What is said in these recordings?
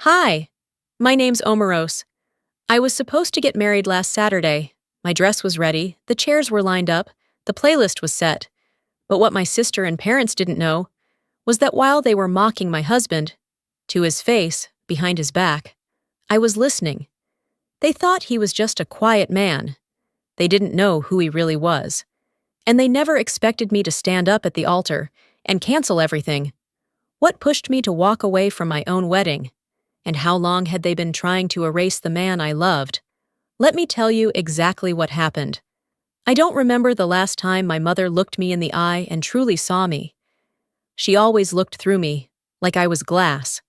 Hi, my name's Omaros. I was supposed to get married last Saturday. My dress was ready, the chairs were lined up, the playlist was set. But what my sister and parents didn't know was that while they were mocking my husband, to his face, behind his back, I was listening. They thought he was just a quiet man. They didn't know who he really was. And they never expected me to stand up at the altar and cancel everything. What pushed me to walk away from my own wedding? And how long had they been trying to erase the man I loved? Let me tell you exactly what happened. I don't remember the last time my mother looked me in the eye and truly saw me. She always looked through me, like I was glass.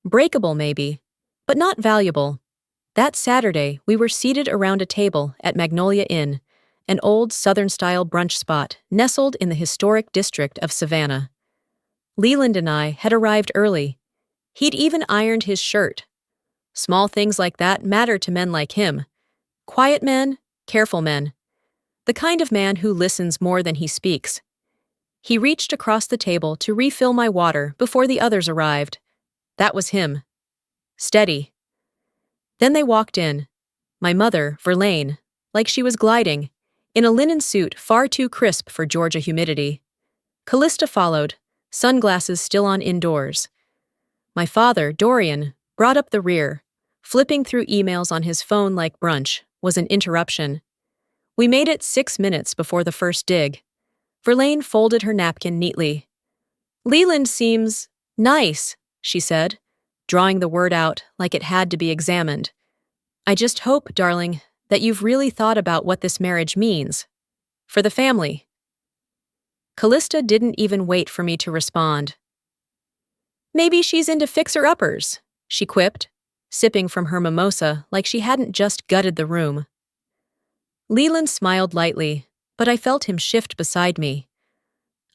Breakable, maybe, but not valuable. That Saturday, we were seated around a table at Magnolia Inn, an old Southern-style brunch spot nestled in the historic district of Savannah. Leland and I had arrived early. He'd even ironed his shirt. Small things like that matter to men like him. Quiet men, careful men. The kind of man who listens more than he speaks. He reached across the table to refill my water before the others arrived. That was him. Steady. Then they walked in. My mother, Verlaine, like she was gliding, in a linen suit far too crisp for Georgia humidity. Callista followed, sunglasses still on indoors. My father, Dorian, brought up the rear. Flipping through emails on his phone like brunch was an interruption. We made it 6 minutes before the first dig. Verlaine folded her napkin neatly. "Leland seems nice," she said, drawing the word out like it had to be examined. "I just hope, darling, that you've really thought about what this marriage means. For the family." Callista didn't even wait for me to respond. "Maybe she's into fixer-uppers," she quipped, sipping from her mimosa like she hadn't just gutted the room. Leland smiled lightly, but I felt him shift beside me.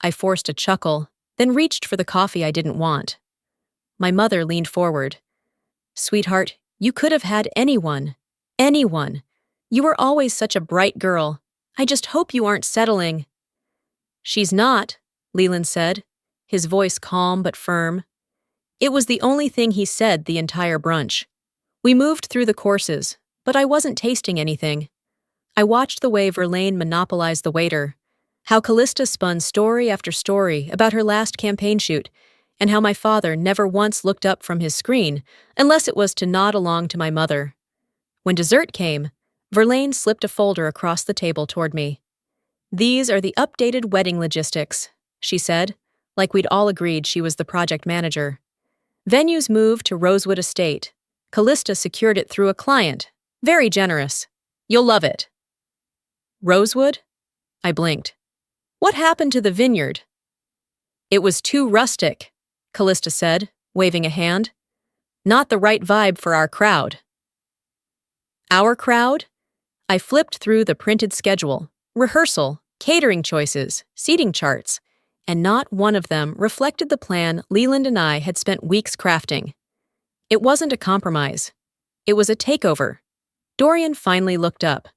I forced a chuckle, then reached for the coffee I didn't want. My mother leaned forward. "Sweetheart, you could have had anyone. Anyone. You were always such a bright girl. I just hope you aren't settling." "She's not," Leland said, his voice calm but firm. It was the only thing he said the entire brunch. We moved through the courses, but I wasn't tasting anything. I watched the way Verlaine monopolized the waiter, how Callista spun story after story about her last campaign shoot, and how my father never once looked up from his screen unless it was to nod along to my mother. When dessert came, Verlaine slipped a folder across the table toward me. "These are the updated wedding logistics," she said, like we'd all agreed she was the project manager. "Venue's moved to Rosewood Estate. Callista secured it through a client. Very generous. You'll love it." "Rosewood?" I blinked. "What happened to the vineyard?" "It was too rustic," Callista said, waving a hand. "Not the right vibe for our crowd." "Our crowd?" I flipped through the printed schedule, rehearsal, catering choices, seating charts, and not one of them reflected the plan Leland and I had spent weeks crafting. It wasn't a compromise. It was a takeover. Dorian finally looked up.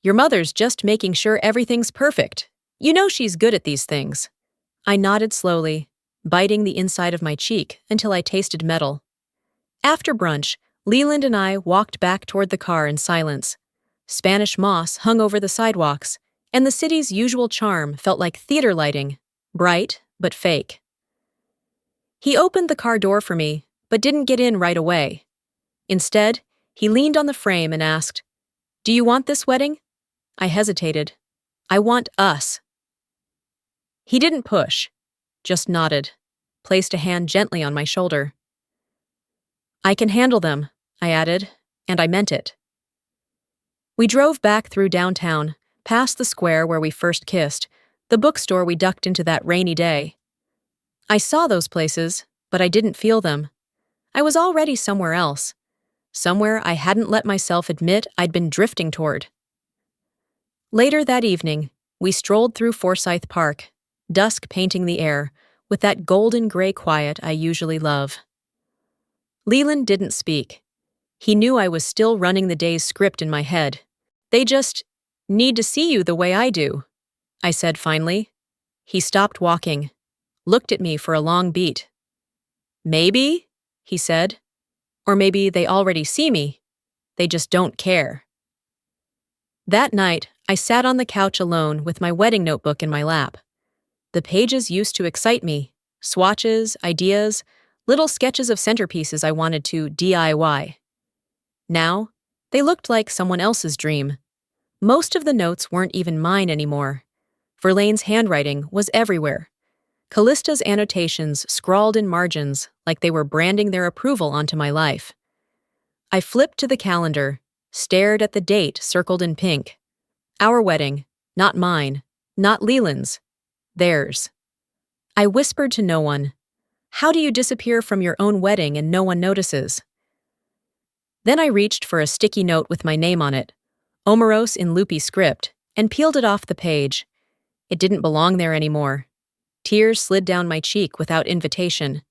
"Your mother's just making sure everything's perfect. You know she's good at these things." I nodded slowly, biting the inside of my cheek until I tasted metal. After brunch, Leland and I walked back toward the car in silence. Spanish moss hung over the sidewalks, and the city's usual charm felt like theater lighting, bright but fake. He opened the car door for me, but didn't get in right away. Instead, he leaned on the frame and asked, "Do you want this wedding?" I hesitated. "I want us." He didn't push, just nodded, placed a hand gently on my shoulder. "I can handle them," I added, and I meant it. We drove back through downtown, past the square where we first kissed, the bookstore we ducked into that rainy day. I saw those places, but I didn't feel them. I was already somewhere else, somewhere I hadn't let myself admit I'd been drifting toward. Later that evening, we strolled through Forsyth Park, dusk painting the air, with that golden gray quiet I usually love. Leland didn't speak. He knew I was still running the day's script in my head. "They just need to see you the way I do," I said finally. He stopped walking, looked at me for a long beat. "Maybe," he said. Or maybe they already see me. They just don't care. That night, I sat on the couch alone with my wedding notebook in my lap. The pages used to excite me. Swatches, ideas, little sketches of centerpieces I wanted to DIY. Now, they looked like someone else's dream. Most of the notes weren't even mine anymore. Verlaine's handwriting was everywhere. Callista's annotations scrawled in margins like they were branding their approval onto my life. I flipped to the calendar, stared at the date circled in pink. Our wedding, not mine, not Leland's, theirs. I whispered to no one. How do you disappear from your own wedding and no one notices? Then I reached for a sticky note with my name on it, Omaros in loopy script, and peeled it off the page. It didn't belong there anymore. Tears slid down my cheek without invitation.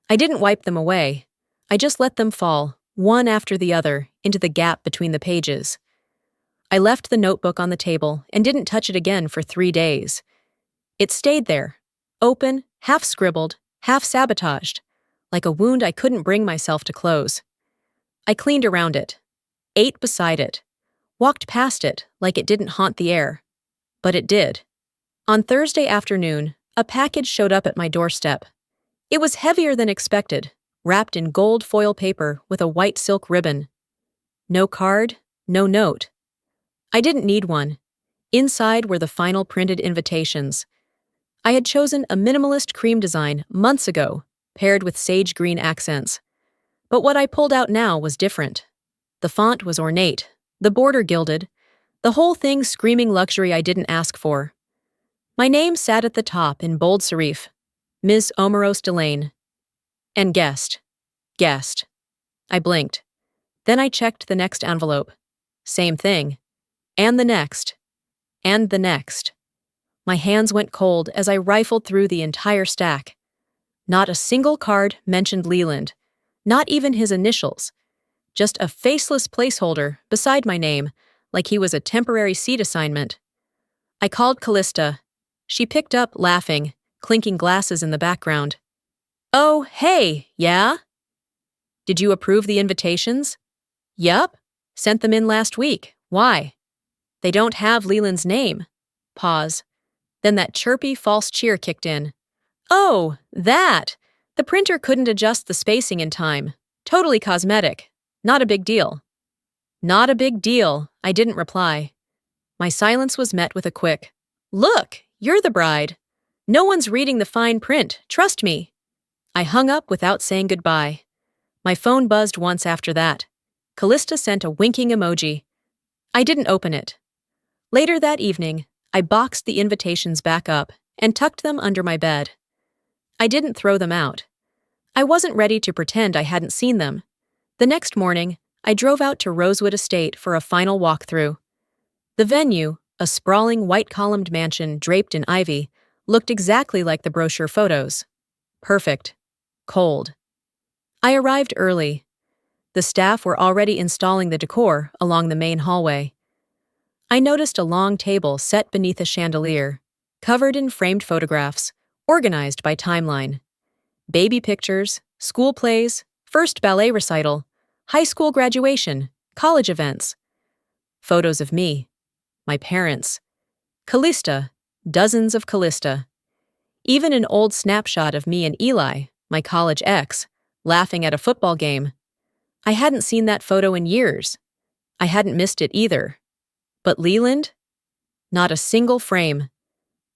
I didn't wipe them away. I just let them fall, one after the other, into the gap between the pages. I left the notebook on the table and didn't touch it again for 3 days. It stayed there, open, half-scribbled, half-sabotaged, like a wound I couldn't bring myself to close. I cleaned around it, ate beside it, walked past it like it didn't haunt the air. But it did. On Thursday afternoon, a package showed up at my doorstep. It was heavier than expected, wrapped in gold foil paper with a white silk ribbon. No card, no note. I didn't need one. Inside were the final printed invitations. I had chosen a minimalist cream design months ago, paired with sage green accents. But what I pulled out now was different. The font was ornate, the border gilded, the whole thing screaming luxury I didn't ask for. My name sat at the top in bold serif, Ms. Omaros Delane. And guessed. I blinked. Then I checked the next envelope. Same thing. And the next. And the next. My hands went cold as I rifled through the entire stack. Not a single card mentioned Leland, not even his initials. Just a faceless placeholder beside my name, like he was a temporary seat assignment. I called Callista. She picked up, laughing, clinking glasses in the background. Oh, hey, yeah? Did you approve the invitations? Yup. Sent them in last week. Why? They don't have Leland's name. Pause. Then that chirpy false cheer kicked in. Oh, that! The printer couldn't adjust the spacing in time. Totally cosmetic. Not a big deal. Not a big deal, I didn't reply. My silence was met with a quick, Look, you're the bride. No one's reading the fine print, trust me. I hung up without saying goodbye. My phone buzzed once after that. Callista sent a winking emoji. I didn't open it. Later that evening, I boxed the invitations back up and tucked them under my bed. I didn't throw them out. I wasn't ready to pretend I hadn't seen them. The next morning, I drove out to Rosewood Estate for a final walkthrough. The venue, a sprawling white-columned mansion draped in ivy, looked exactly like the brochure photos. Perfect. Cold. I arrived early. The staff were already installing the decor along the main hallway. I noticed a long table set beneath a chandelier, covered in framed photographs, organized by timeline. Baby pictures, school plays, first ballet recital, high school graduation, college events. Photos of me, my parents, Callista, dozens of Callista. Even an old snapshot of me and Eli, my college ex, laughing at a football game. I hadn't seen that photo in years. I hadn't missed it either. But Leland? Not a single frame.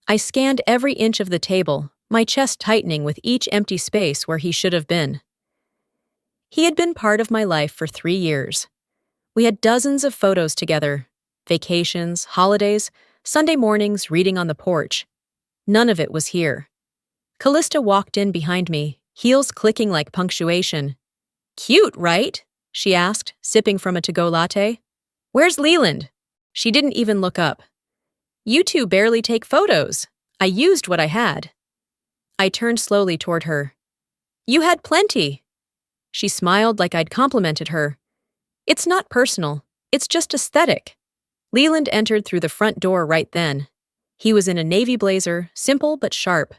I scanned every inch of the table, my chest tightening with each empty space where he should have been. He had been part of my life for 3 years. We had dozens of photos together, vacations, holidays, Sunday mornings reading on the porch. None of it was here. Callista walked in behind me, heels clicking like punctuation. Cute, right? She asked, sipping from a to-go latte. Where's Leland? She didn't even look up. You two barely take photos. I used what I had. I turned slowly toward her. You had plenty. She smiled like I'd complimented her. It's not personal. It's just aesthetic. Leland entered through the front door right then. He was in a navy blazer, simple but sharp.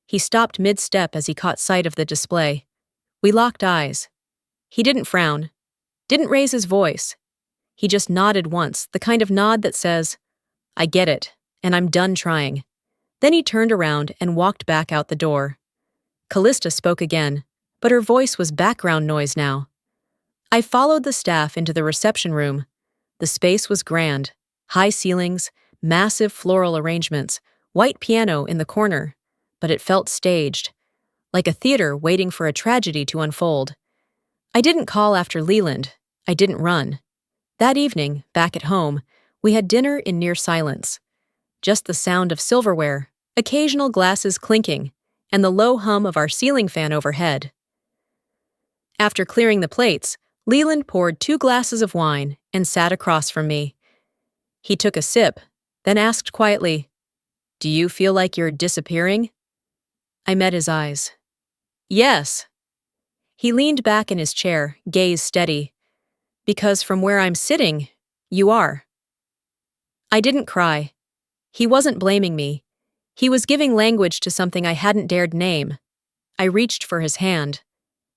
He stopped mid-step as he caught sight of the display. We locked eyes. He didn't frown, didn't raise his voice. He just nodded once, the kind of nod that says, I get it, and I'm done trying. Then he turned around and walked back out the door. Callista spoke again, but her voice was background noise now. I followed the staff into the reception room. The space was grand. High ceilings, massive floral arrangements, white piano in the corner, but it felt staged, like a theater waiting for a tragedy to unfold. I didn't call after Leland. I didn't run. That evening, back at home, we had dinner in near silence. Just the sound of silverware, occasional glasses clinking, and the low hum of our ceiling fan overhead. After clearing the plates, Leland poured 2 glasses of wine and sat across from me. He took a sip, then asked quietly, Do you feel like you're disappearing? I met his eyes. Yes. He leaned back in his chair, gaze steady. Because from where I'm sitting, you are. I didn't cry. He wasn't blaming me. He was giving language to something I hadn't dared name. I reached for his hand,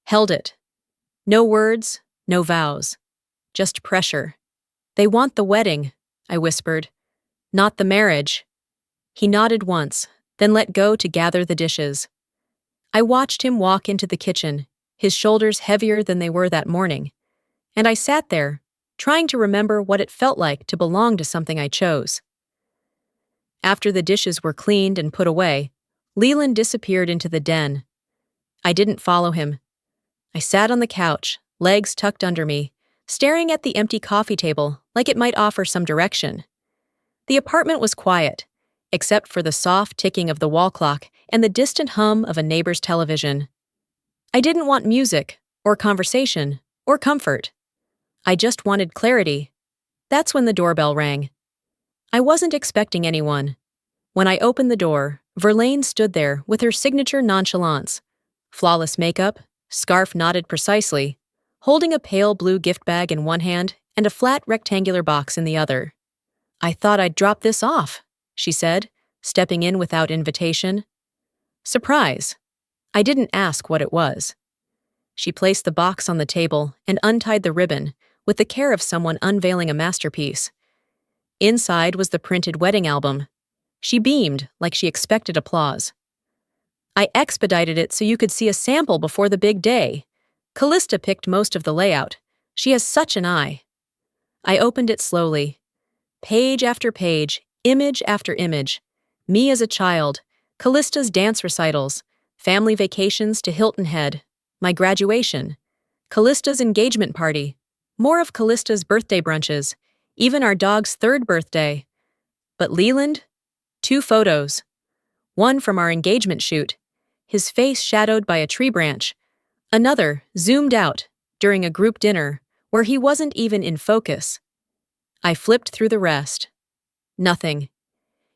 held it. No words, no vows. Just pressure. They want the wedding, I whispered. Not the marriage. He nodded once, then let go to gather the dishes. I watched him walk into the kitchen, his shoulders heavier than they were that morning. And I sat there, trying to remember what it felt like to belong to something I chose. After the dishes were cleaned and put away, Leland disappeared into the den. I didn't follow him. I sat on the couch, legs tucked under me, staring at the empty coffee table like it might offer some direction. The apartment was quiet, except for the soft ticking of the wall clock and the distant hum of a neighbor's television. I didn't want music, or conversation, or comfort. I just wanted clarity. That's when the doorbell rang. I wasn't expecting anyone. When I opened the door, Verlaine stood there with her signature nonchalance. Flawless makeup, scarf knotted precisely, holding a pale blue gift bag in one hand and a flat rectangular box in the other. I thought I'd drop this off, she said, stepping in without invitation. Surprise. I didn't ask what it was. She placed the box on the table and untied the ribbon, with the care of someone unveiling a masterpiece. Inside was the printed wedding album. She beamed like she expected applause. I expedited it so you could see a sample before the big day. Callista picked most of the layout. She has such an eye. I opened it slowly. Page after page, image after image. Me as a child, Callista's dance recitals, family vacations to Hilton Head, my graduation, Callista's engagement party, more of Callista's birthday brunches, even our dog's 3rd birthday. But Leland? 2 photos. One from our engagement shoot, his face shadowed by a tree branch. Another, zoomed out, during a group dinner, where he wasn't even in focus. I flipped through the rest. Nothing.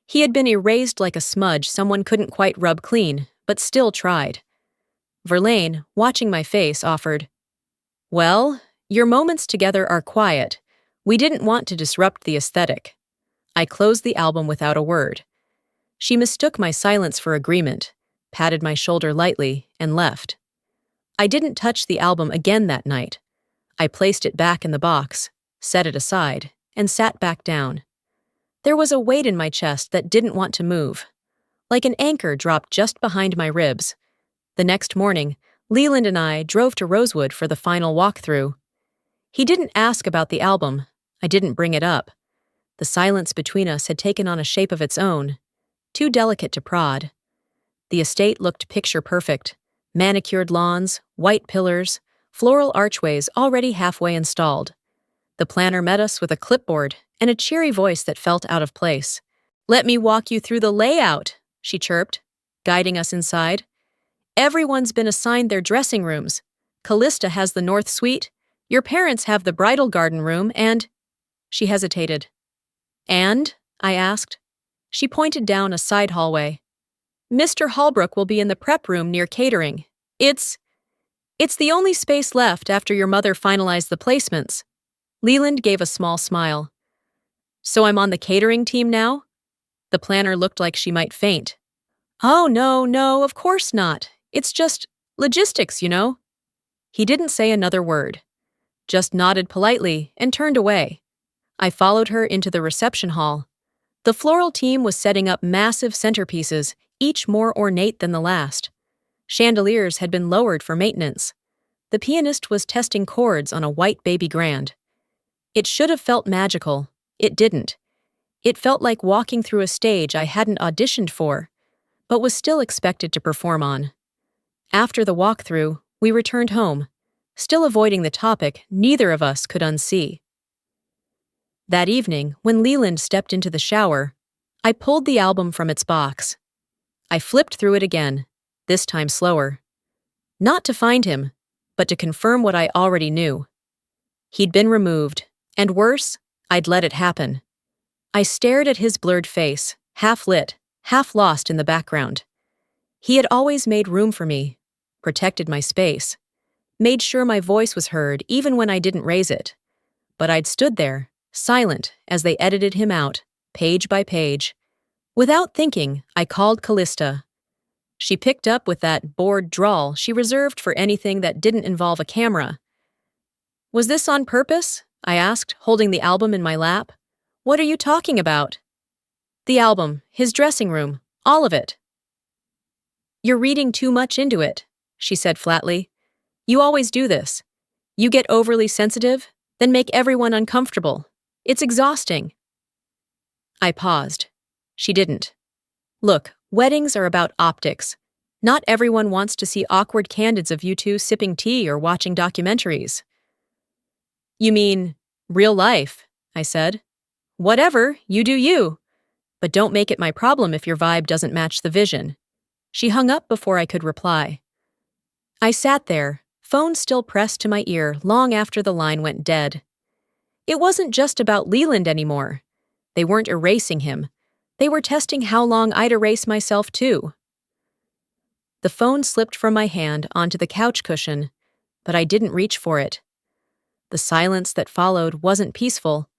He had been erased like a smudge someone couldn't quite rub clean, but still tried. Verlaine, watching my face, offered, Well, your moments together are quiet. We didn't want to disrupt the aesthetic. I closed the album without a word. She mistook my silence for agreement, patted my shoulder lightly, and left. I didn't touch the album again that night. I placed it back in the box, set it aside, and sat back down. There was a weight in my chest that didn't want to move. Like an anchor dropped just behind my ribs. The next morning, Leland and I drove to Rosewood for the final walkthrough. He didn't ask about the album. I didn't bring it up. The silence between us had taken on a shape of its own, too delicate to prod. The estate looked picture-perfect. Manicured lawns, white pillars, floral archways already halfway installed. The planner met us with a clipboard and a cheery voice that felt out of place. Let me walk you through the layout, she chirped, guiding us inside. Everyone's been assigned their dressing rooms. Callista has the north suite, your parents have the bridal garden room, and... She hesitated. And? I asked. She pointed down a side hallway. Mr. Holbrook will be in the prep room near catering. It's the only space left after your mother finalized the placements. Leland gave a small smile. So I'm on the catering team now? The planner looked like she might faint. Oh, no, of course not. It's just logistics, you know. He didn't say another word, just nodded politely and turned away. I followed her into the reception hall. The floral team was setting up massive centerpieces, each more ornate than the last. Chandeliers had been lowered for maintenance. The pianist was testing chords on a white baby grand. It should have felt magical. It didn't. It felt like walking through a stage I hadn't auditioned for, but was still expected to perform on. After the walkthrough, we returned home, still avoiding the topic neither of us could unsee. That evening, when Leland stepped into the shower, I pulled the album from its box. I flipped through it again, this time slower. Not to find him, but to confirm what I already knew. He'd been removed, and worse, I'd let it happen. I stared at his blurred face, half lit, half lost in the background. He had always made room for me, protected my space, made sure my voice was heard even when I didn't raise it. But I'd stood there, silent as they edited him out, page by page. Without thinking, I called Callista. She picked up with that bored drawl she reserved for anything that didn't involve a camera. "Was this on purpose?" I asked, holding the album in my lap. "What are you talking about?" "The album, his dressing room, all of it." "You're reading too much into it," she said flatly. "You always do this. You get overly sensitive, then make everyone uncomfortable. It's exhausting." I paused. She didn't. "Look, weddings are about optics. Not everyone wants to see awkward candids of you two sipping tea or watching documentaries." "You mean real life," I said. "Whatever, you do you. But don't make it my problem if your vibe doesn't match the vision." She hung up before I could reply. I sat there, phone still pressed to my ear long after the line went dead. It wasn't just about Leland anymore. They weren't erasing him. They were testing how long I'd erase myself too. The phone slipped from my hand onto the couch cushion, but I didn't reach for it. The silence that followed wasn't peaceful.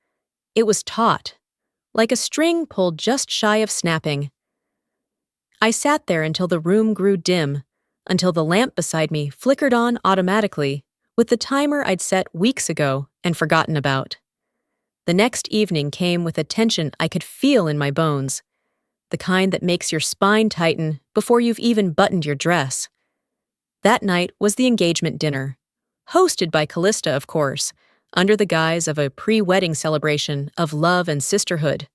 It was taut, like a string pulled just shy of snapping. I sat there until the room grew dim, until the lamp beside me flickered on automatically, with the timer I'd set weeks ago and forgotten about. The next evening came with a tension I could feel in my bones, the kind that makes your spine tighten before you've even buttoned your dress. That night was the engagement dinner, hosted by Callista, of course, under the guise of a pre-wedding celebration of love and sisterhood.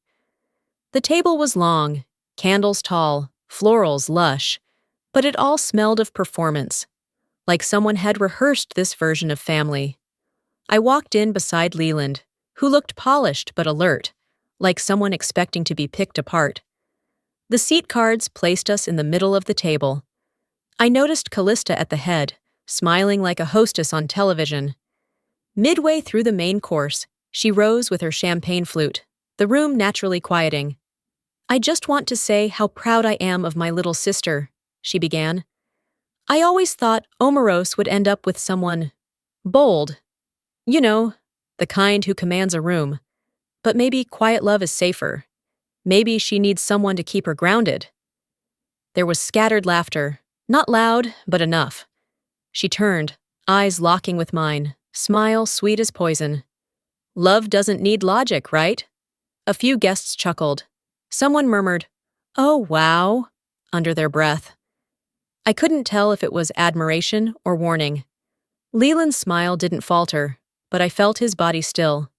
The table was long, candles tall, florals lush, but it all smelled of performance, like someone had rehearsed this version of family. I walked in beside Leland, who looked polished but alert, like someone expecting to be picked apart. The seat cards placed us in the middle of the table. I noticed Callista at the head, smiling like a hostess on television. Midway through the main course, she rose with her champagne flute, the room naturally quieting. "I just want to say how proud I am of my little sister," she began. "I always thought Omaros would end up with someone bold. You know, the kind who commands a room. But maybe quiet love is safer. Maybe she needs someone to keep her grounded." There was scattered laughter, not loud, but enough. She turned, eyes locking with mine, smile sweet as poison. "Love doesn't need logic, right?" A few guests chuckled. Someone murmured, "Oh, wow," under their breath. I couldn't tell if it was admiration or warning. Leland's smile didn't falter, but I felt his body still.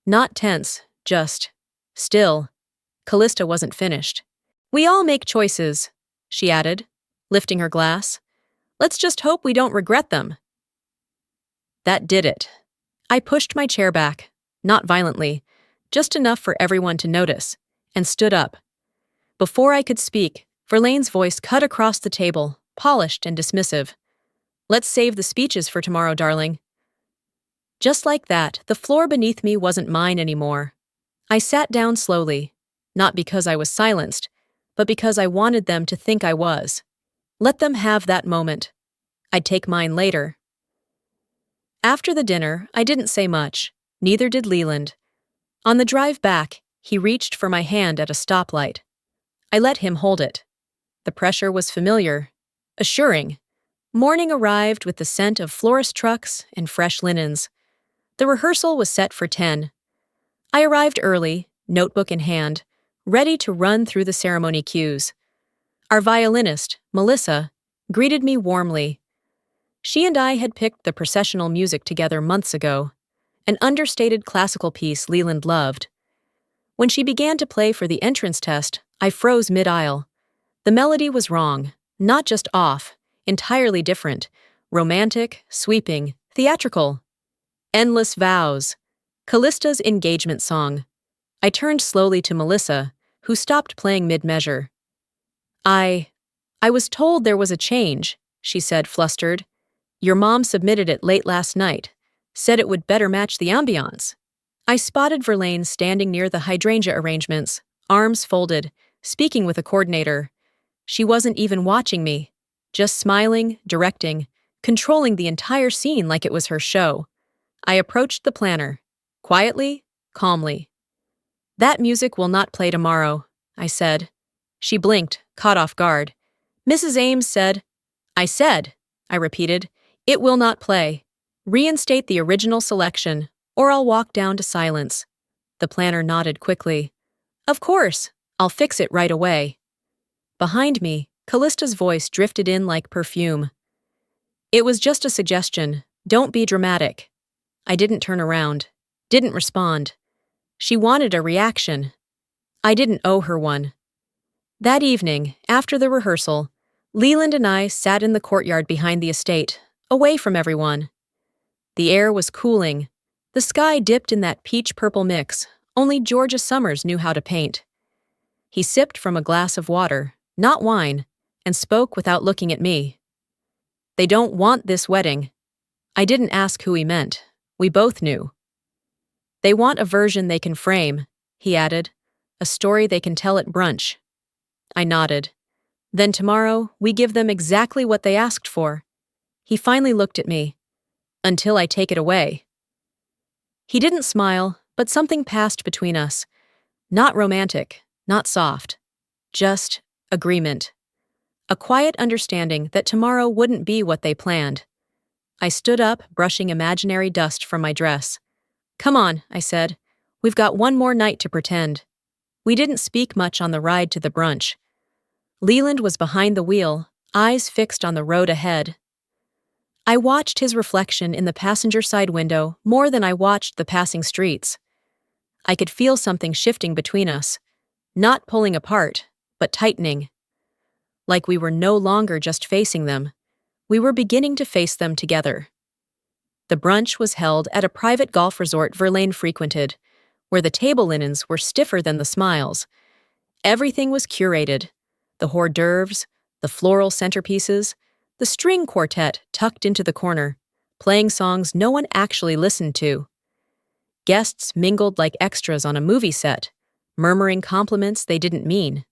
Not tense, just still. Callista wasn't finished. "We all make choices," she added, lifting her glass. "Let's just hope we don't regret them." That did it. I pushed my chair back, not violently, just enough for everyone to notice, and stood up. Before I could speak, Verlaine's voice cut across the table, polished and dismissive. "Let's save the speeches for tomorrow, darling." Just like that, the floor beneath me wasn't mine anymore. I sat down slowly, not because I was silenced, but because I wanted them to think I was. Let them have that moment. I'd take mine later. After the dinner, I didn't say much. Neither did Leland. On the drive back, he reached for my hand at a stoplight. I let him hold it. The pressure was familiar, assuring, Morning arrived with the scent of florist trucks and fresh linens. The rehearsal was set for 10. I arrived early, notebook in hand, ready to run through the ceremony cues. Our violinist, Melissa, greeted me warmly. She and I had picked the processional music together months ago, an understated classical piece Leland loved. When she began to play for the entrance test, I froze mid-aisle. The melody was wrong, not just off, entirely different, romantic, sweeping, theatrical. Endless Vows, Callista's engagement song. I turned slowly to Melissa, who stopped playing mid-measure. I was told there was a change, she said, flustered. Your mom submitted it late last night, said it would better match the ambiance. I spotted Verlaine standing near the hydrangea arrangements, arms folded, speaking with a coordinator. She wasn't even watching me, just smiling, directing, controlling the entire scene like it was her show. I approached the planner, quietly, calmly. That music will not play tomorrow, I said. She blinked, caught off guard. Mrs. Ames said, I repeated, it will not play. Reinstate the original selection, or I'll walk down to silence. The planner nodded quickly. Of course, I'll fix it right away. Behind me, Callista's voice drifted in like perfume. It was just a suggestion. Don't be dramatic. I didn't turn around, didn't respond. She wanted a reaction. I didn't owe her one. That evening, after the rehearsal, Leland and I sat in the courtyard behind the estate, away from everyone. The air was cooling. The sky dipped in that peach-purple mix only Georgia Summers knew how to paint. He sipped from a glass of water, not wine, and spoke without looking at me. They don't want this wedding. I didn't ask who he meant. We both knew. They want a version they can frame, he added, a story they can tell at brunch. I nodded. Then tomorrow, we give them exactly what they asked for. He finally looked at me. Until I take it away. He didn't smile, but something passed between us. Not romantic, not soft. Just agreement. A quiet understanding that tomorrow wouldn't be what they planned. I stood up, brushing imaginary dust from my dress. Come on, I said. We've got one more night to pretend. We didn't speak much on the ride to the brunch. Leland was behind the wheel, eyes fixed on the road ahead. I watched his reflection in the passenger side window more than I watched the passing streets. I could feel something shifting between us, not pulling apart, but tightening. Like we were no longer just facing them. We were beginning to face them together. The brunch was held at a private golf resort Verlaine frequented, where the table linens were stiffer than the smiles. Everything was curated. The hors d'oeuvres, the floral centerpieces, the string quartet tucked into the corner, playing songs no one actually listened to. Guests mingled like extras on a movie set, murmuring compliments they didn't mean.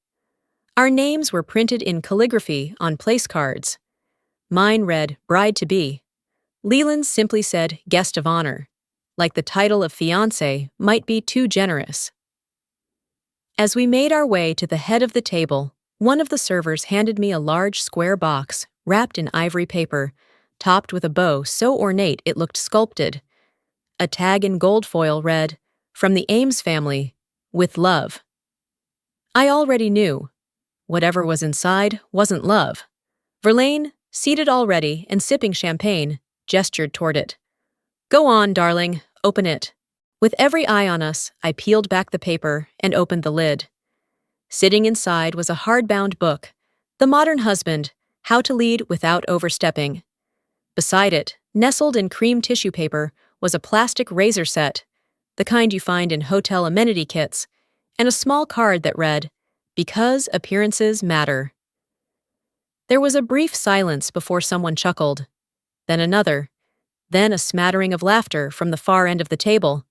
Our names were printed in calligraphy on place cards. Mine read bride-to-be. Leland's simply said guest of honor, like the title of fiancé might be too generous. As we made our way to the head of the table, one of the servers handed me a large square box wrapped in ivory paper, topped with a bow so ornate it looked sculpted. A tag in gold foil read, "From the Ames family, with love." I already knew. Whatever was inside wasn't love. Verlaine, seated already and sipping champagne, gestured toward it. Go on, darling, open it. With every eye on us, I peeled back the paper and opened the lid. Sitting inside was a hardbound book, The Modern Husband, How to Lead Without Overstepping. Beside it, nestled in cream tissue paper, was a plastic razor set, the kind you find in hotel amenity kits, and a small card that read, Because Appearances Matter. There was a brief silence before someone chuckled, then another, then a smattering of laughter from the far end of the table.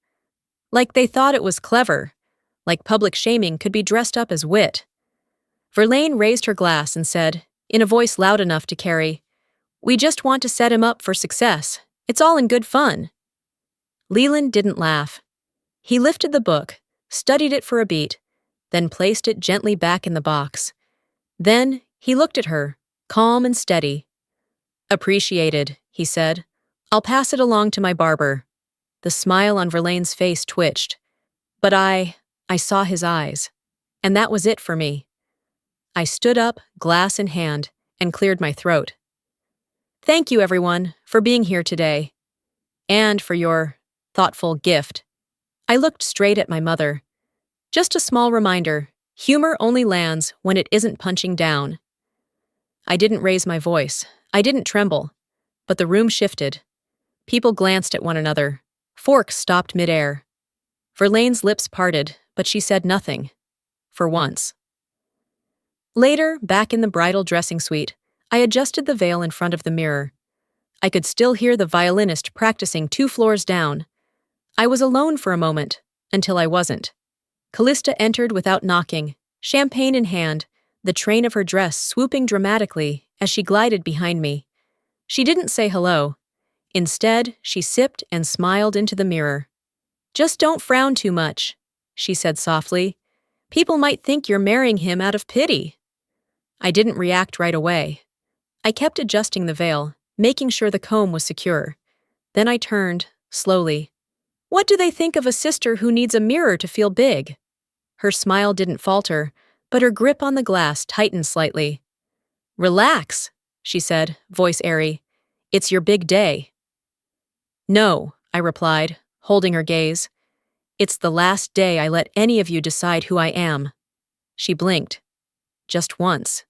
Like they thought it was clever, like public shaming could be dressed up as wit. Verlaine raised her glass and said, in a voice loud enough to carry, We just want to set him up for success. It's all in good fun. Leland didn't laugh. He lifted the book, studied it for a beat, then placed it gently back in the box. Then he looked at her, calm and steady. Appreciated, he said. I'll pass it along to my barber. The smile on Verlaine's face twitched. But I saw his eyes. And that was it for me. I stood up, glass in hand, and cleared my throat. Thank you, everyone, for being here today. And for your thoughtful gift. I looked straight at my mother. Just a small reminder, humor only lands when it isn't punching down. I didn't raise my voice. I didn't tremble. But the room shifted. People glanced at one another. Forks stopped midair. Verlaine's lips parted, but she said nothing. For once. Later, back in the bridal dressing suite, I adjusted the veil in front of the mirror. I could still hear the violinist practicing 2 floors down. I was alone for a moment, until I wasn't. Callista entered without knocking, champagne in hand, the train of her dress swooping dramatically as she glided behind me. She didn't say hello. Instead, she sipped and smiled into the mirror. Just don't frown too much, she said softly. People might think you're marrying him out of pity. I didn't react right away. I kept adjusting the veil, making sure the comb was secure. Then I turned, slowly. What do they think of a sister who needs a mirror to feel big? Her smile didn't falter, but her grip on the glass tightened slightly. Relax, she said, voice airy. It's your big day. No, I replied, holding her gaze. It's the last day I let any of you decide who I am. She blinked. Just once.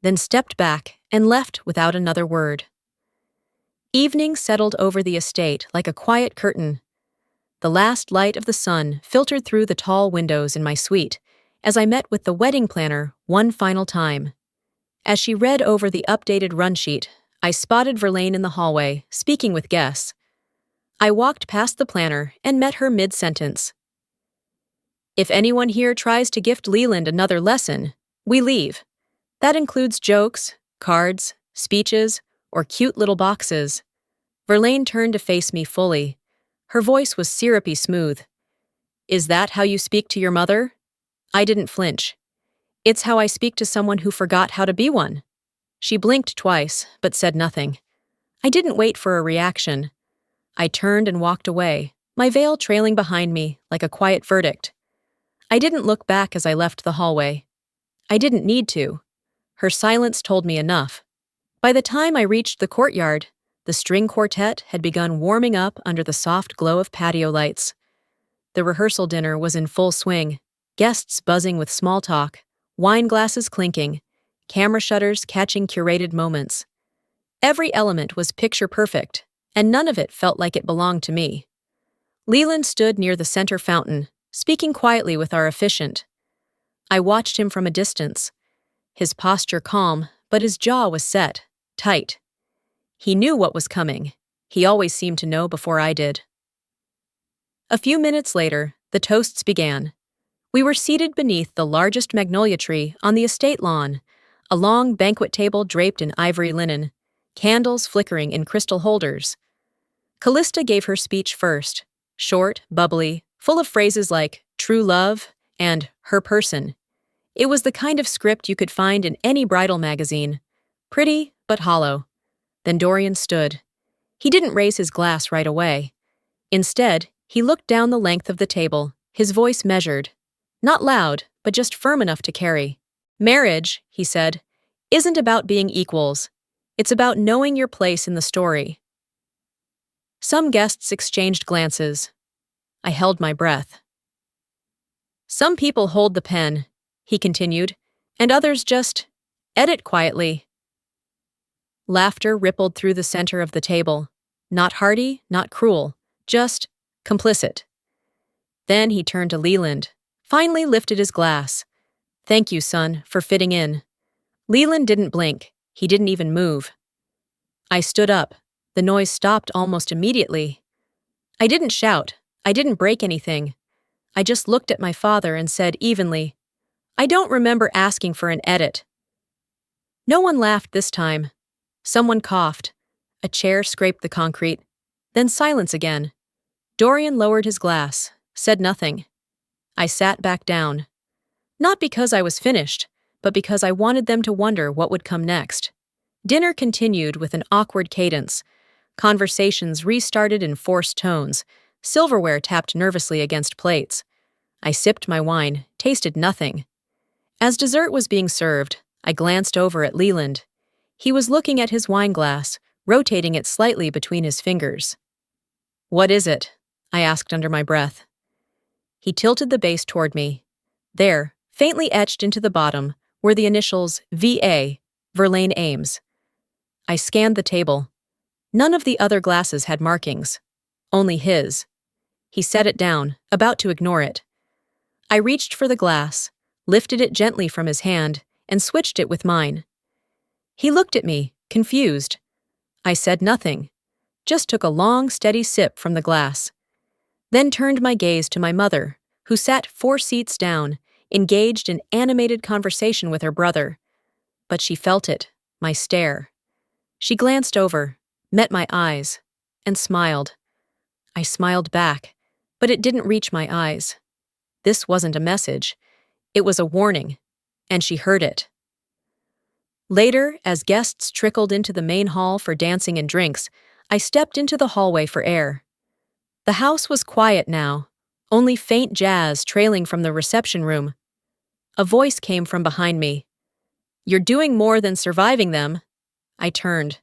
Then stepped back and left without another word. Evening settled over the estate like a quiet curtain. The last light of the sun filtered through the tall windows in my suite as I met with the wedding planner one final time. As she read over the updated run sheet, I spotted Verlaine in the hallway, speaking with guests. I walked past the planner and met her mid-sentence. If anyone here tries to gift Leland another lesson, we leave. That includes jokes, cards, speeches, or cute little boxes. Verlaine turned to face me fully. Her voice was syrupy smooth. Is that how you speak to your mother? I didn't flinch. It's how I speak to someone who forgot how to be one. She blinked twice, but said nothing. I didn't wait for a reaction. I turned and walked away, my veil trailing behind me like a quiet verdict. I didn't look back as I left the hallway. I didn't need to. Her silence told me enough. By the time I reached the courtyard, the string quartet had begun warming up under the soft glow of patio lights. The rehearsal dinner was in full swing, guests buzzing with small talk, wine glasses clinking, camera shutters catching curated moments. Every element was picture perfect, and none of it felt like it belonged to me. Leland stood near the center fountain, speaking quietly with our officiant. I watched him from a distance. His posture calm, but his jaw was set, tight. He knew what was coming. He always seemed to know before I did. A few minutes later, the toasts began. We were seated beneath the largest magnolia tree on the estate lawn, a long banquet table draped in ivory linen, candles flickering in crystal holders. Callista gave her speech first, short, bubbly, full of phrases like true love and her person. It was the kind of script you could find in any bridal magazine, pretty but hollow. Then Dorian stood. He didn't raise his glass right away. Instead, he looked down the length of the table, his voice measured. Not loud, but just firm enough to carry. Marriage, he said, isn't about being equals. It's about knowing your place in the story. Some guests exchanged glances. I held my breath. Some people hold the pen, he continued, and others just edit quietly. Laughter rippled through the center of the table. Not hearty, not cruel, just complicit. Then he turned to Leland, finally lifted his glass. Thank you, son, for fitting in. Leland didn't blink. He didn't even move. I stood up. The noise stopped almost immediately. I didn't shout. I didn't break anything. I just looked at my father and said evenly, I don't remember asking for an edit. No one laughed this time. Someone coughed. A chair scraped the concrete. Then silence again. Dorian lowered his glass, said nothing. I sat back down. Not because I was finished, but because I wanted them to wonder what would come next. Dinner continued with an awkward cadence. Conversations restarted in forced tones. Silverware tapped nervously against plates. I sipped my wine, tasted nothing. As dessert was being served, I glanced over at Leland. He was looking at his wine glass, rotating it slightly between his fingers. "What is it?" I asked under my breath. He tilted the base toward me. There, faintly etched into the bottom, were the initials VA, Verlaine Ames. I scanned the table. None of the other glasses had markings. Only his. He set it down, about to ignore it. I reached for the glass, lifted it gently from his hand, and switched it with mine. He looked at me, confused. I said nothing, just took a long, steady sip from the glass. Then turned my gaze to my mother, who sat 4 seats down, engaged in animated conversation with her brother. But she felt it, my stare. She glanced over, met my eyes, and smiled. I smiled back, but it didn't reach my eyes. This wasn't a message. It was a warning, and she heard it. Later, as guests trickled into the main hall for dancing and drinks, I stepped into the hallway for air. The house was quiet now, only faint jazz trailing from the reception room. A voice came from behind me. "You're doing more than surviving them." I turned.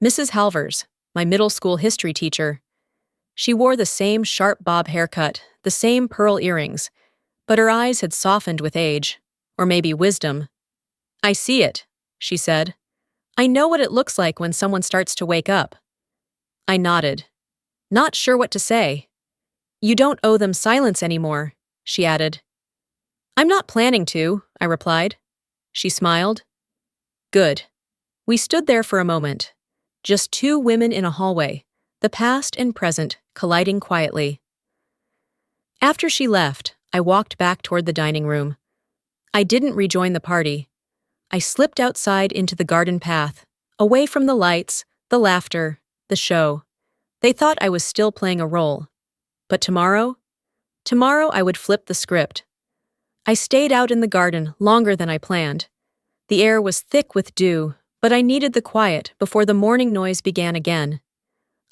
Mrs. Halvers, my middle school history teacher. She wore the same sharp bob haircut, the same pearl earrings, but her eyes had softened with age, or maybe wisdom. "I see it," she said. "I know what it looks like when someone starts to wake up." I nodded, not sure what to say. "You don't owe them silence anymore," she added. "I'm not planning to," I replied. She smiled. "Good." We stood there for a moment, just 2 women in a hallway, the past and present colliding quietly. After she left, I walked back toward the dining room. I didn't rejoin the party. I slipped outside into the garden path, away from the lights, the laughter, the show. They thought I was still playing a role. But tomorrow? Tomorrow I would flip the script. I stayed out in the garden longer than I planned. The air was thick with dew, but I needed the quiet before the morning noise began again.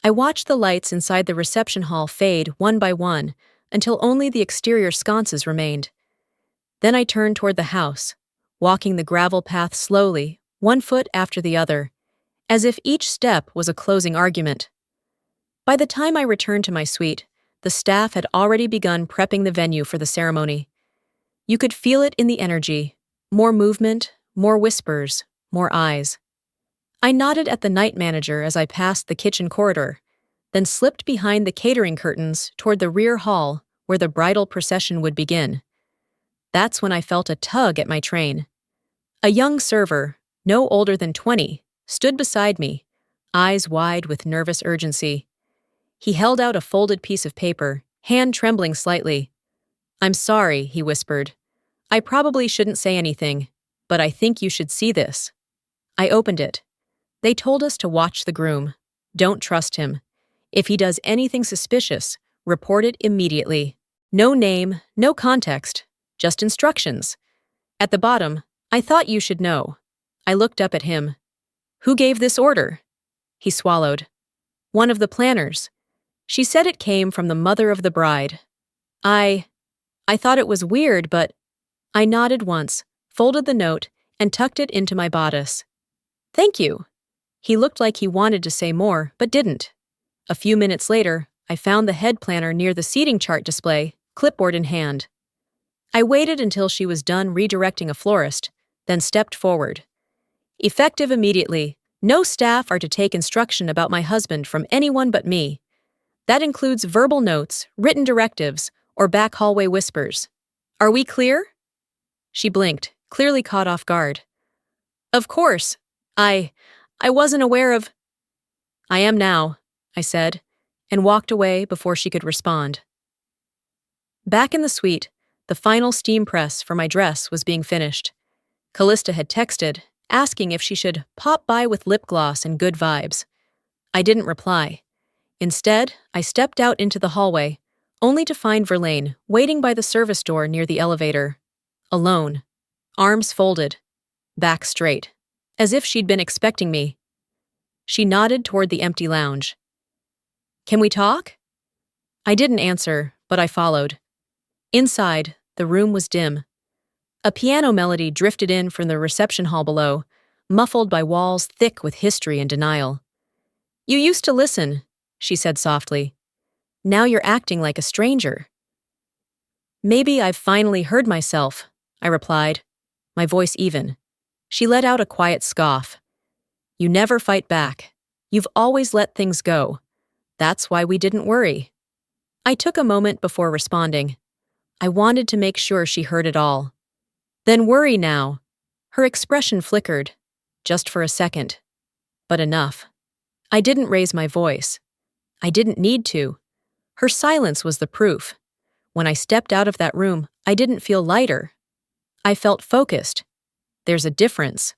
I watched the lights inside the reception hall fade one by one until only the exterior sconces remained. Then I turned toward the house, walking the gravel path slowly, 1 foot after the other, as if each step was a closing argument. By the time I returned to my suite, the staff had already begun prepping the venue for the ceremony. You could feel it in the energy. More movement, more whispers, more eyes. I nodded at the night manager as I passed the kitchen corridor, then slipped behind the catering curtains toward the rear hall where the bridal procession would begin. That's when I felt a tug at my train. A young server, no older than 20, stood beside me, eyes wide with nervous urgency. He held out a folded piece of paper, hand trembling slightly. "I'm sorry," he whispered. "I probably shouldn't say anything, but I think you should see this." I opened it. "They told us to watch the groom. Don't trust him. If he does anything suspicious, report it immediately. No name, no context, just instructions. At the bottom, I thought you should know." I looked up at him. "Who gave this order?" He swallowed. "One of the planners. She said it came from the mother of the bride. I thought it was weird, but..." I nodded once, folded the note, and tucked it into my bodice. "Thank you." He looked like he wanted to say more, but didn't. A few minutes later, I found the head planner near the seating chart display, clipboard in hand. I waited until she was done redirecting a florist, then stepped forward. "Effective immediately. No staff are to take instruction about my husband from anyone but me. That includes verbal notes, written directives, or back hallway whispers. Are we clear?" She blinked, clearly caught off guard. "Of course. I wasn't aware of..." "I am now," I said, and walked away before she could respond. Back in the suite, the final steam press for my dress was being finished. Callista had texted, asking if she should pop by with lip gloss and good vibes. I didn't reply. Instead, I stepped out into the hallway, only to find Verlaine waiting by the service door near the elevator. Alone. Arms folded. Back straight. as if she'd been expecting me. She nodded toward the empty lounge. "Can we talk?" I didn't answer, but I followed. Inside, the room was dim. A piano melody drifted in from the reception hall below, muffled by walls thick with history and denial. "You used to listen," she said softly. "Now you're acting like a stranger." "Maybe I've finally heard myself," I replied, my voice even. She let out a quiet scoff. "You never fight back. You've always let things go. That's why we didn't worry." I took a moment before responding. I wanted to make sure she heard it all. "Then worry now." Her expression flickered, just for a second. But enough. I didn't raise my voice. I didn't need to. Her silence was the proof. When I stepped out of that room, I didn't feel lighter. I felt focused. There's a difference.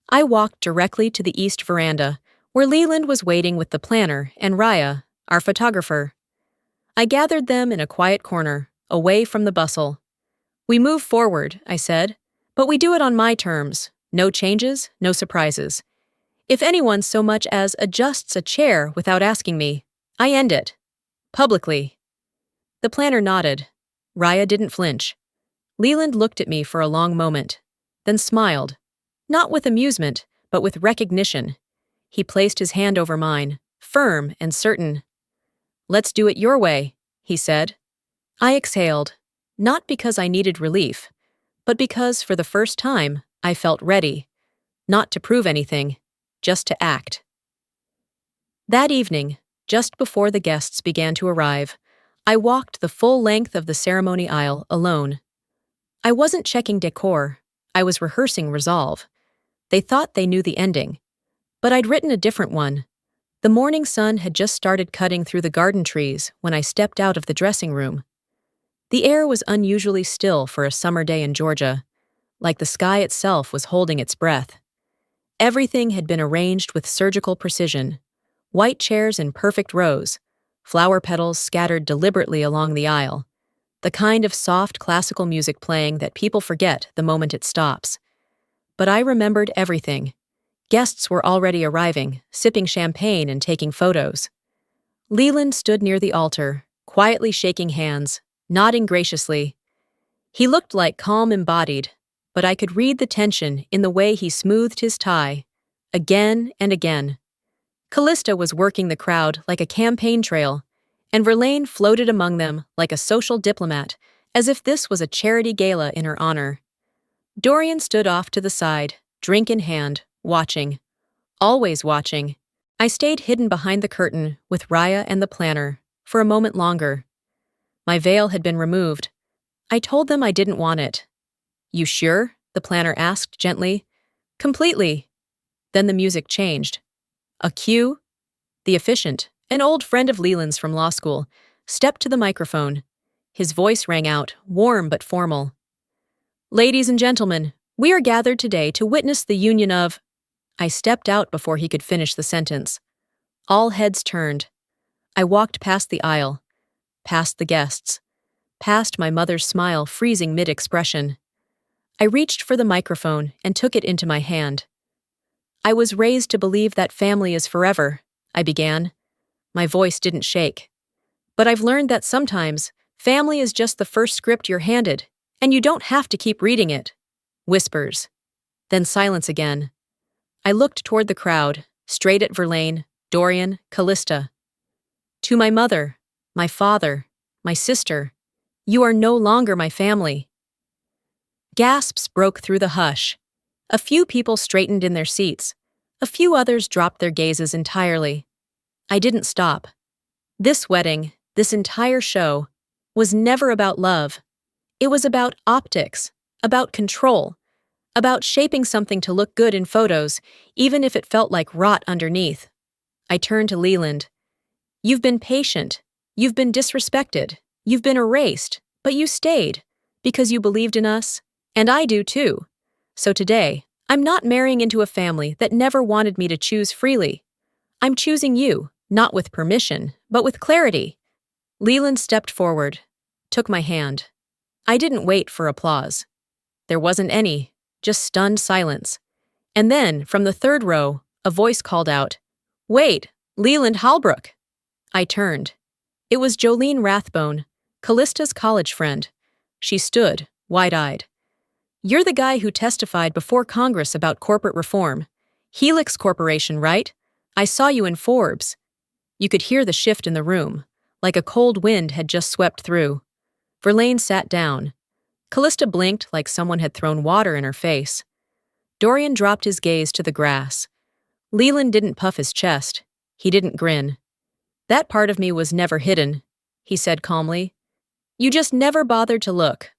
I walked directly to the east veranda, where Leland was waiting with the planner and Raya, our photographer. I gathered them in a quiet corner, away from the bustle. "We move forward," I said, "but we do it on my terms. No changes, no surprises. If anyone so much as adjusts a chair without asking me, I end it. Publicly." The planner nodded. Raya didn't flinch. Leland looked at me for a long moment, then smiled. Not with amusement, but with recognition. He placed his hand over mine, firm and certain. "Let's do it your way," he said. I exhaled, not because I needed relief, but because, for the first time, I felt ready. Not to prove anything, just to act. That evening, just before the guests began to arrive, I walked the full length of the ceremony aisle alone. I wasn't checking decor, I was rehearsing resolve. They thought they knew the ending, but I'd written a different one. The morning sun had just started cutting through the garden trees when I stepped out of the dressing room. The air was unusually still for a summer day in Georgia, like the sky itself was holding its breath. Everything had been arranged with surgical precision. White chairs in perfect rows, flower petals scattered deliberately along the aisle, the kind of soft classical music playing that people forget the moment it stops. But I remembered everything. Guests were already arriving, sipping champagne and taking photos. Leland stood near the altar, quietly shaking hands, nodding graciously. He looked like calm embodied, but I could read the tension in the way he smoothed his tie, again and again. Callista was working the crowd like a campaign trail, and Verlaine floated among them like a social diplomat, as if this was a charity gala in her honor. Dorian stood off to the side, drink in hand, watching. Always watching. I stayed hidden behind the curtain with Raya and the planner, for a moment longer. My veil had been removed. I told them I didn't want it. "You sure?" the planner asked gently. "Completely." Then the music changed. A cue? The officiant, an old friend of Leland's from law school, stepped to the microphone. His voice rang out, warm but formal. "Ladies and gentlemen, we are gathered today to witness the union of—" I stepped out before he could finish the sentence. All heads turned. I walked past the aisle, past the guests, past my mother's smile freezing mid-expression. I reached for the microphone and took it into my hand. "I was raised to believe that family is forever," I began. My voice didn't shake. "But I've learned that sometimes family is just the first script you're handed, and you don't have to keep reading it." Whispers. Then silence again. I looked toward the crowd, straight at Verlaine, Dorian, Callista. "To my mother, my father, my sister, you are no longer my family." Gasps broke through the hush. A few people straightened in their seats. A few others dropped their gazes entirely. I didn't stop. This wedding, this entire show, was never about love. It was about optics, about control, about shaping something to look good in photos, even if it felt like rot underneath. I turned to Leland. "You've been patient. You've been disrespected. You've been erased, but you stayed, because you believed in us, and I do too. So today, I'm not marrying into a family that never wanted me to choose freely. I'm choosing you, not with permission, but with clarity." Leland stepped forward, took my hand. I didn't wait for applause. There wasn't any, just stunned silence. And then, from the third row, a voice called out, "Wait, Leland Halbrook." I turned. It was Jolene Rathbone, Callista's college friend. She stood, wide-eyed. "You're the guy who testified before Congress about corporate reform. Helix Corporation, right? I saw you in Forbes." You could hear the shift in the room, like a cold wind had just swept through. Verlaine sat down. Callista blinked like someone had thrown water in her face. Dorian dropped his gaze to the grass. Leland didn't puff his chest. He didn't grin. "That part of me was never hidden," he said calmly. "You just never bothered to look."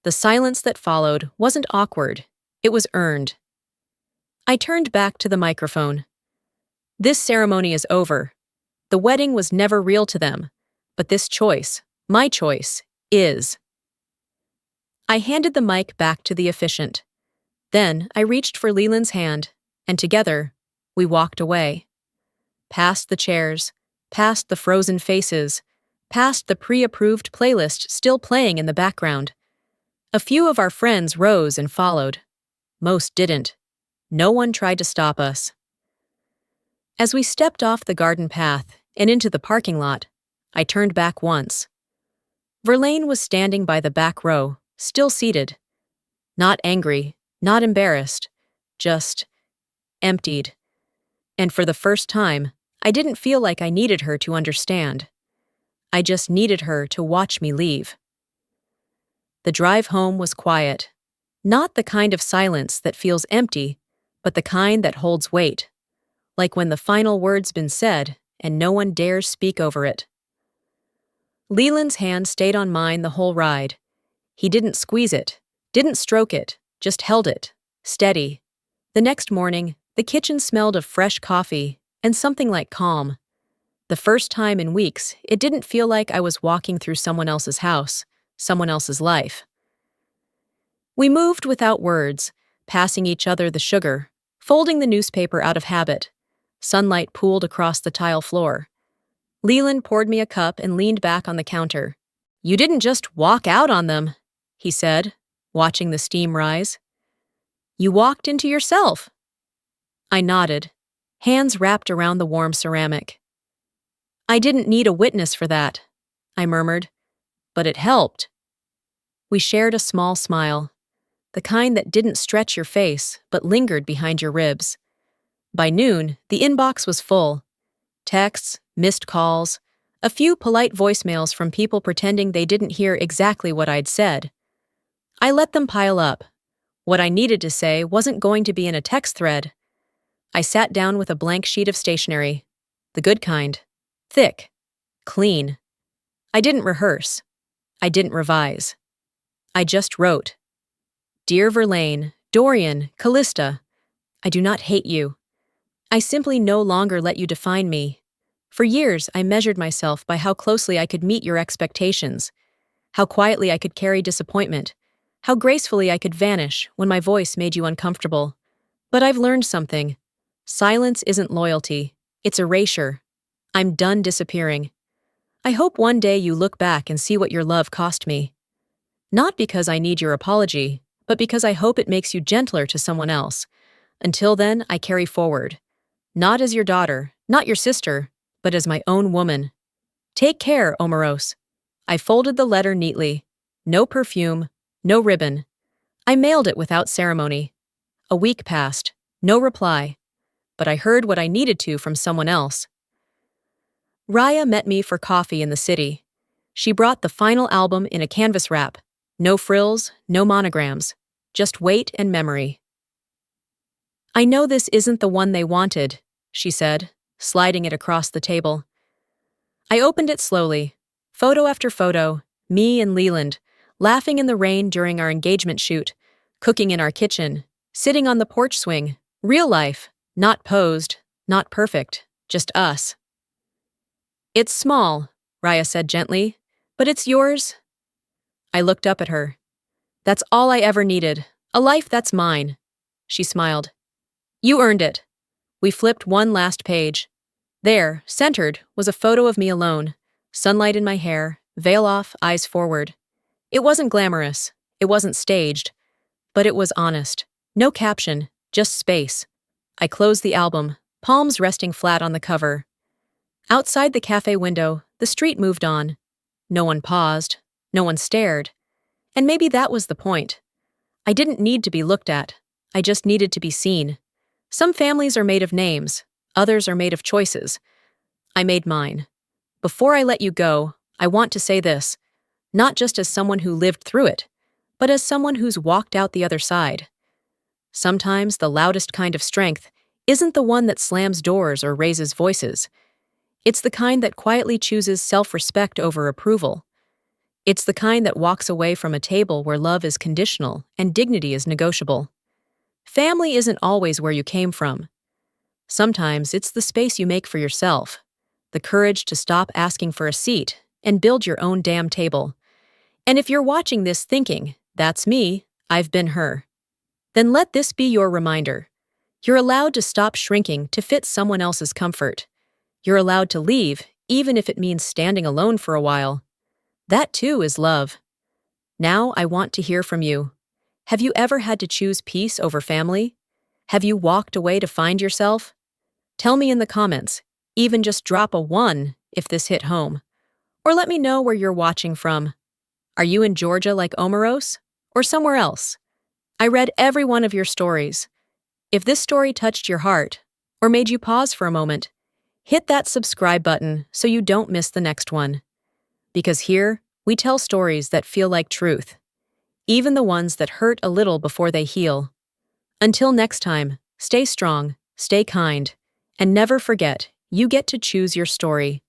The silence that followed wasn't awkward. It was earned. I turned back to the microphone. This ceremony is over. The wedding was never real to them, but this choice, my choice, is. I handed the mic back to the officiant. Then I reached for Leland's hand, and together, we walked away. Past the chairs, past the frozen faces, past the pre-approved playlist still playing in the background. A few of our friends rose and followed. Most didn't. No one tried to stop us. As we stepped off the garden path and into the parking lot, I turned back once. Verlaine was standing by the back row, still seated. Not angry, not embarrassed, just emptied. And for the first time, I didn't feel like I needed her to understand. I just needed her to watch me leave. The drive home was quiet. Not the kind of silence that feels empty, but the kind that holds weight. Like when the final word's been said and no one dares speak over it. Leland's hand stayed on mine the whole ride. He didn't squeeze it, didn't stroke it, just held it, steady. The next morning, the kitchen smelled of fresh coffee and something like calm. The first time in weeks, it didn't feel like I was walking through someone else's house, someone else's life. We moved without words, passing each other the sugar, folding the newspaper out of habit. Sunlight pooled across the tile floor. Leland poured me a cup and leaned back on the counter. "You didn't just walk out on them," he said, watching the steam rise. "You walked into yourself." I nodded, hands wrapped around the warm ceramic. "I didn't need a witness for that," I murmured, "but it helped." We shared a small smile, the kind that didn't stretch your face but lingered behind your ribs. By noon, the inbox was full. Texts, missed calls, a few polite voicemails from people pretending they didn't hear exactly what I'd said. I let them pile up. What I needed to say wasn't going to be in a text thread. I sat down with a blank sheet of stationery. The good kind. Thick. Clean. I didn't rehearse. I didn't revise. I just wrote. "Dear Verlaine, Dorian, Callista, I do not hate you. I simply no longer let you define me. For years, I measured myself by how closely I could meet your expectations, how quietly I could carry disappointment, how gracefully I could vanish when my voice made you uncomfortable. But I've learned something. Silence isn't loyalty. It's erasure. I'm done disappearing. I hope one day you look back and see what your love cost me. Not because I need your apology, but because I hope it makes you gentler to someone else. Until then, I carry forward. Not as your daughter, not your sister, but as my own woman. Take care, Omaros." I folded the letter neatly. No perfume, no ribbon. I mailed it without ceremony. A week passed, no reply. But I heard what I needed to from someone else. Raya met me for coffee in the city. She brought the final album in a canvas wrap. No frills, no monograms. Just weight and memory. "I know this isn't the one they wanted," she said, sliding it across the table. I opened it slowly. Photo after photo, me and Leland, laughing in the rain during our engagement shoot, cooking in our kitchen, sitting on the porch swing, real life, not posed, not perfect, just us. "It's small," Raya said gently, "but it's yours." I looked up at her. "That's all I ever needed, a life that's mine." She smiled. "You earned it." We flipped one last page. There, centered, was a photo of me alone, sunlight in my hair, veil off, eyes forward. It wasn't glamorous, it wasn't staged, but it was honest. No caption, just space. I closed the album, palms resting flat on the cover. Outside the cafe window, the street moved on. No one paused, no one stared. And maybe that was the point. I didn't need to be looked at. I just needed to be seen. Some families are made of names, others are made of choices. I made mine. Before I let you go, I want to say this, not just as someone who lived through it, but as someone who's walked out the other side. Sometimes the loudest kind of strength isn't the one that slams doors or raises voices. It's the kind that quietly chooses self-respect over approval. It's the kind that walks away from a table where love is conditional and dignity is negotiable. Family isn't always where you came from. Sometimes it's the space you make for yourself, the courage to stop asking for a seat and build your own damn table. And if you're watching this thinking, that's me, I've been her, then let this be your reminder. You're allowed to stop shrinking to fit someone else's comfort. You're allowed to leave, even if it means standing alone for a while. That too is love. Now I want to hear from you. Have you ever had to choose peace over family? Have you walked away to find yourself? Tell me in the comments, even just drop a 1 if this hit home. Or let me know where you're watching from. Are you in Georgia like Omaros? Or somewhere else? I read every one of your stories. If this story touched your heart, or made you pause for a moment, hit that subscribe button so you don't miss the next one. Because here, we tell stories that feel like truth, even the ones that hurt a little before they heal. Until next time, stay strong, stay kind, and never forget, you get to choose your story.